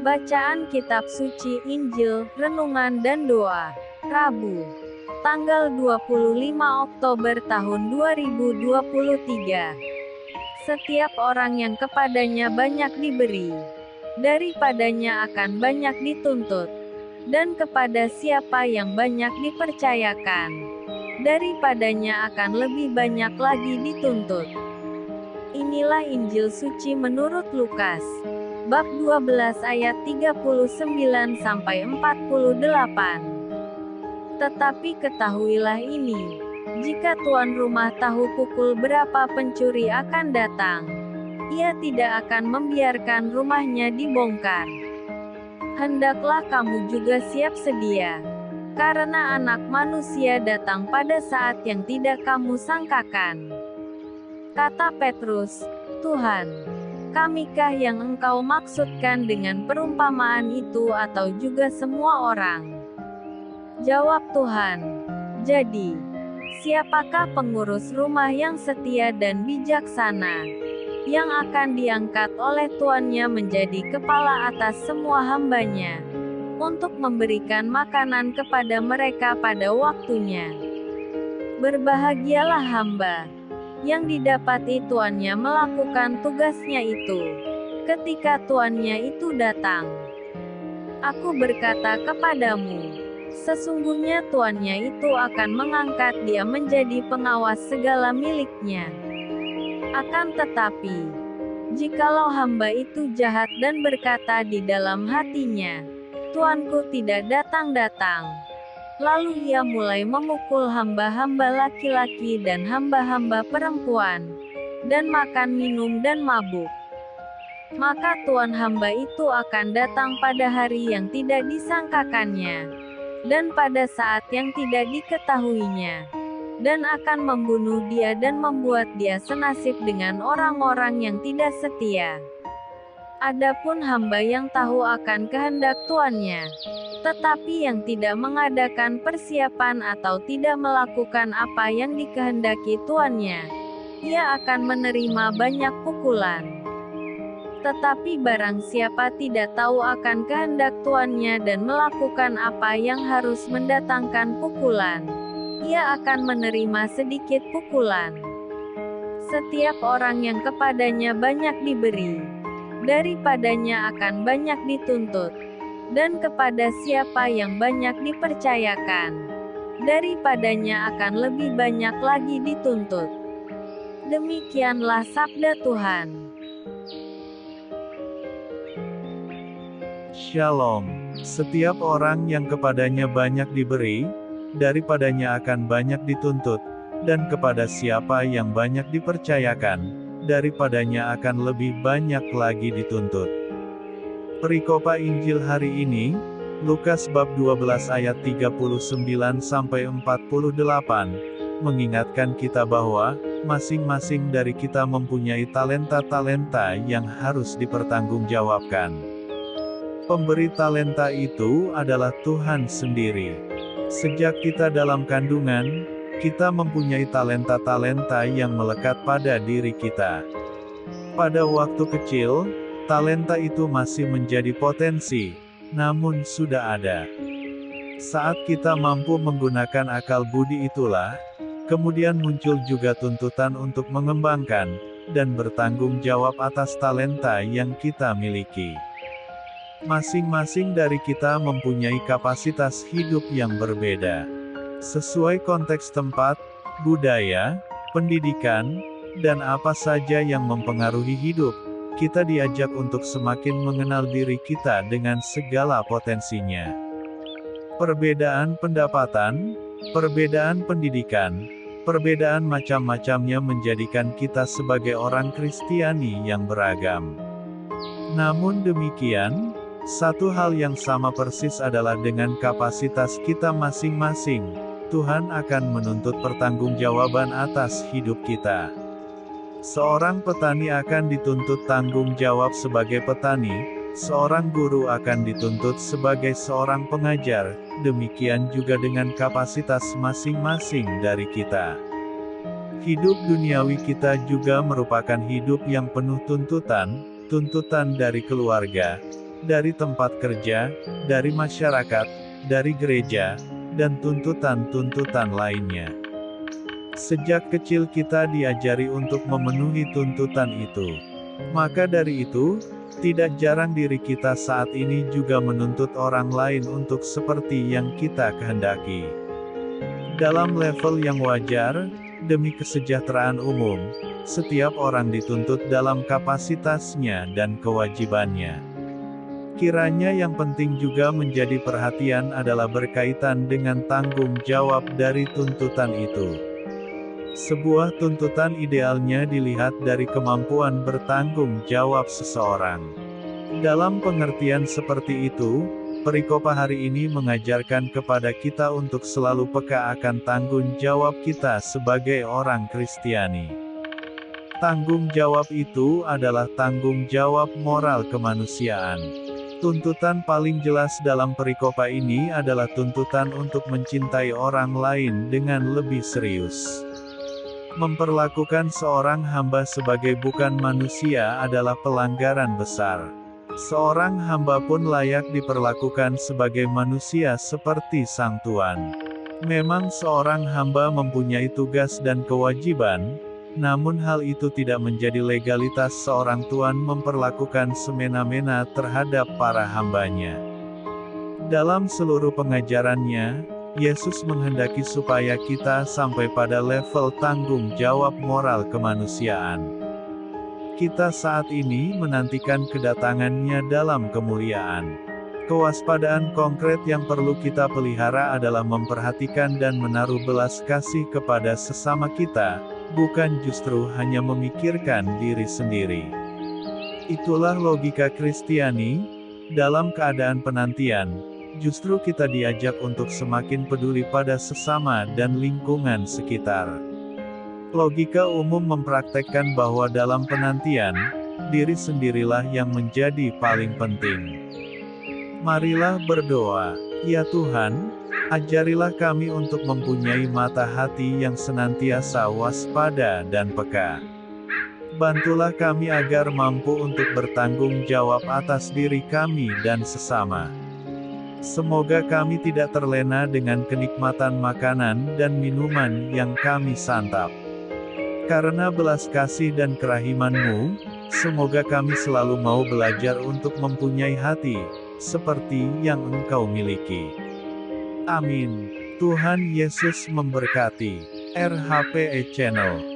Bacaan Kitab Suci Injil, Renungan dan Doa. Rabu, tanggal 25 Oktober tahun 2023. Setiap orang yang kepadanya banyak diberi, daripadanya akan banyak dituntut. Dan kepada siapa yang banyak dipercayakan, daripadanya akan lebih banyak lagi dituntut. Inilah Injil Suci menurut Lukas. Bab 12 ayat 39-48. Tetapi ketahuilah ini, jika tuan rumah tahu pukul berapa pencuri akan datang, ia tidak akan membiarkan rumahnya dibongkar. Hendaklah kamu juga siap sedia, karena Anak Manusia datang pada saat yang tidak kamu sangkakan. Kata Petrus, "Tuhan, kamikah yang Engkau maksudkan dengan perumpamaan itu atau juga semua orang?" Jawab Tuhan, "Jadi, siapakah pengurus rumah yang setia dan bijaksana, yang akan diangkat oleh tuannya menjadi kepala atas semua hambanya, untuk memberikan makanan kepada mereka pada waktunya? Berbahagialah hamba yang didapati tuannya melakukan tugasnya itu, ketika tuannya itu datang. Aku berkata kepadamu, sesungguhnya tuannya itu akan mengangkat dia menjadi pengawas segala miliknya. Akan tetapi, jikalau hamba itu jahat dan berkata di dalam hatinya, Tuanku tidak datang-datang, lalu ia mulai memukul hamba-hamba laki-laki dan hamba-hamba perempuan, dan makan minum dan mabuk. Maka tuan hamba itu akan datang pada hari yang tidak disangkakannya, dan pada saat yang tidak diketahuinya, dan akan membunuh dia dan membuat dia senasib dengan orang-orang yang tidak setia. Adapun hamba yang tahu akan kehendak tuannya, tetapi yang tidak mengadakan persiapan atau tidak melakukan apa yang dikehendaki tuannya, ia akan menerima banyak pukulan. Tetapi barang siapa tidak tahu akan kehendak tuannya dan melakukan apa yang harus mendatangkan pukulan, ia akan menerima sedikit pukulan. Setiap orang yang kepadanya banyak diberi, daripadanya akan banyak dituntut. Dan kepada siapa yang banyak dipercayakan, daripadanya akan lebih banyak lagi dituntut. Demikianlah sabda Tuhan. Shalom. Setiap orang yang kepadanya banyak diberi, daripadanya akan banyak dituntut, dan kepada siapa yang banyak dipercayakan, daripadanya akan lebih banyak lagi dituntut. Perikopa Injil hari ini, Lukas bab 12 ayat 39-48, mengingatkan kita bahwa, masing-masing dari kita mempunyai talenta-talenta yang harus dipertanggungjawabkan. Pemberi talenta itu adalah Tuhan sendiri. Sejak kita dalam kandungan, kita mempunyai talenta-talenta yang melekat pada diri kita. Pada waktu kecil, talenta itu masih menjadi potensi, namun sudah ada. Saat kita mampu menggunakan akal budi itulah, kemudian muncul juga tuntutan untuk mengembangkan, dan bertanggung jawab atas talenta yang kita miliki. Masing-masing dari kita mempunyai kapasitas hidup yang berbeda. Sesuai konteks tempat, budaya, pendidikan, dan apa saja yang mempengaruhi hidup, kita diajak untuk semakin mengenal diri kita dengan segala potensinya. Perbedaan pendapatan, perbedaan pendidikan, perbedaan macam-macamnya menjadikan kita sebagai orang Kristiani yang beragam. Namun demikian, satu hal yang sama persis adalah dengan kapasitas kita masing-masing, Tuhan akan menuntut pertanggungjawaban atas hidup kita. Seorang petani akan dituntut tanggung jawab sebagai petani, seorang guru akan dituntut sebagai seorang pengajar, demikian juga dengan kapasitas masing-masing dari kita. Hidup duniawi kita juga merupakan hidup yang penuh tuntutan, tuntutan dari keluarga, dari tempat kerja, dari masyarakat, dari gereja, dan tuntutan-tuntutan lainnya. Sejak kecil kita diajari untuk memenuhi tuntutan itu. Maka dari itu, tidak jarang diri kita saat ini juga menuntut orang lain untuk seperti yang kita kehendaki. Dalam level yang wajar, demi kesejahteraan umum, setiap orang dituntut dalam kapasitasnya dan kewajibannya. Kiranya yang penting juga menjadi perhatian adalah berkaitan dengan tanggung jawab dari tuntutan itu. Sebuah tuntutan idealnya dilihat dari kemampuan bertanggung jawab seseorang. Dalam pengertian seperti itu, perikop hari ini mengajarkan kepada kita untuk selalu peka akan tanggung jawab kita sebagai orang Kristiani. Tanggung jawab itu adalah tanggung jawab moral kemanusiaan. Tuntutan paling jelas dalam perikopa ini adalah tuntutan untuk mencintai orang lain dengan lebih serius. Memperlakukan seorang hamba sebagai bukan manusia adalah pelanggaran besar. Seorang hamba pun layak diperlakukan sebagai manusia seperti Sang Tuan. Memang seorang hamba mempunyai tugas dan kewajiban, namun hal itu tidak menjadi legalitas seorang tuan memperlakukan semena-mena terhadap para hambanya. Dalam seluruh pengajarannya, Yesus menghendaki supaya kita sampai pada level tanggung jawab moral kemanusiaan. Kita saat ini menantikan kedatangannya dalam kemuliaan. Kewaspadaan konkret yang perlu kita pelihara adalah memperhatikan dan menaruh belas kasih kepada sesama kita, bukan justru hanya memikirkan diri sendiri. Itulah logika Kristiani. Dalam keadaan penantian, justru kita diajak untuk semakin peduli pada sesama dan lingkungan sekitar. Logika umum mempraktekkan bahwa dalam penantian, diri sendirilah yang menjadi paling penting. Marilah berdoa. Ya Tuhan, ajarilah kami untuk mempunyai mata hati yang senantiasa waspada dan peka. Bantulah kami agar mampu untuk bertanggung jawab atas diri kami dan sesama. Semoga kami tidak terlena dengan kenikmatan makanan dan minuman yang kami santap. Karena belas kasih dan kerahiman-Mu, semoga kami selalu mau belajar untuk mempunyai hati seperti yang Engkau miliki. Amin. Tuhan Yesus memberkati. RHPE Channel.